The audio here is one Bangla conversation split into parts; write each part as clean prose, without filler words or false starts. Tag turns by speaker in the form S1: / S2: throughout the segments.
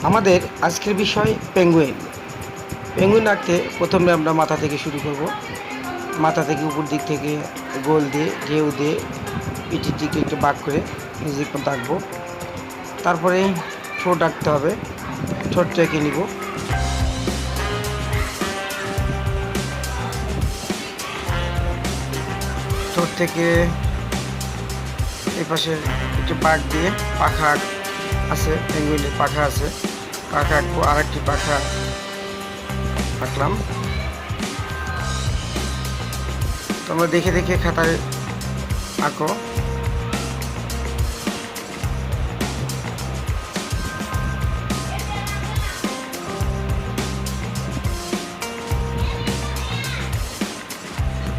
S1: আমাদের আজকের বিষয় পেঙ্গুইন। পেঙ্গুইন আঁকতে প্রথমে আমরা মাথা থেকে শুরু করব। মাথা থেকে উপর দিক থেকে গোল দিয়ে ঢেউ দিয়ে পিঠির দিকে একটু বাঁক করে নিজের মতো আঁকবো। তারপরে ঠোঁট আঁকতে হবে, ঠোঁটটা এঁকে নিব। ঠোঁট থেকে এই পাশে একটু বাঁক দিয়ে পাখা আছে, পেঙ্গুইনের পাখা আছে, পাখা আঁকবো। আর একটি পাখা আঁকলাম। তোমরা দেখে দেখে খাতায় আঁকো।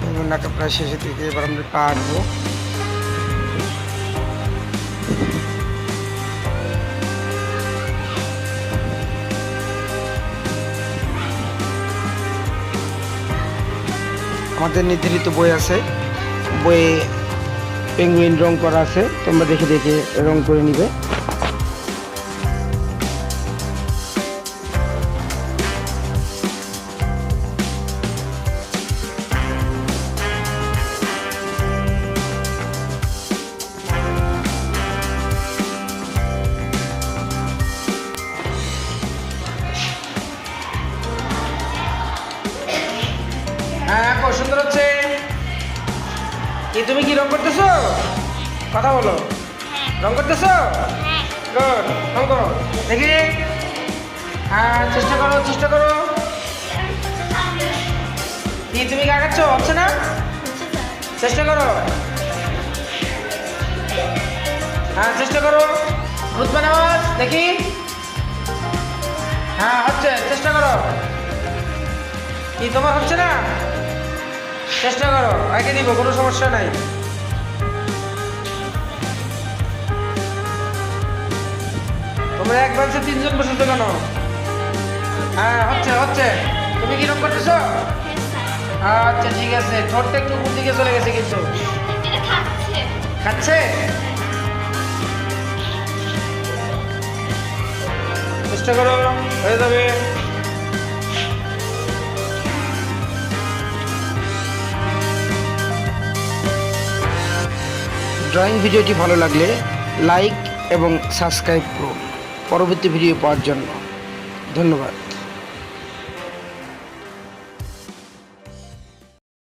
S1: পেঙ্গুইন আঁকা প্রায় শেষের দিকে। এবার আমরা পা আঁকবো। আমাদের নির্ধারিত বই আছে, বইয়ে পেঙ্গুইন রং করা আছে, তোমরা দেখে দেখে রং করে নিবে। হ্যাঁ, খুব সুন্দর হচ্ছে। কি তুমি কি রং করতেছো? কথা বলো। রং করতেছো? গুড, রং করো দেখি। হ্যাঁ, চেষ্টা করো, চেষ্টা করো। কি তুমি কি আঁকাচ্ছ? হচ্ছে না? চেষ্টা করো। হ্যাঁ, চেষ্টা করো। ভূত বানাও দেখি। হ্যাঁ, হচ্ছে, চেষ্টা করো। কি তোমার হচ্ছে না? চেষ্টা করো, আগে দিব, কোনো সমস্যা নাই। তোমরা এক বেঞ্চে তিনজন বসেছো কেন? হ্যাঁ, হচ্ছে হচ্ছে। তুমি কিরকম করতেছো? আচ্ছা, ঠিক আছে। ঠোঁটটা একটু উপর দিকে চলে গেছে কিন্তু। খাচ্ছে? চেষ্টা করো, হয়ে যাবে। ড্রয়িং ভিডিওটি ভালো লাগলে লাইক এবং সাবস্ক্রাইব করুন পরবর্তী ভিডিও পাওয়ার জন্য। ধন্যবাদ।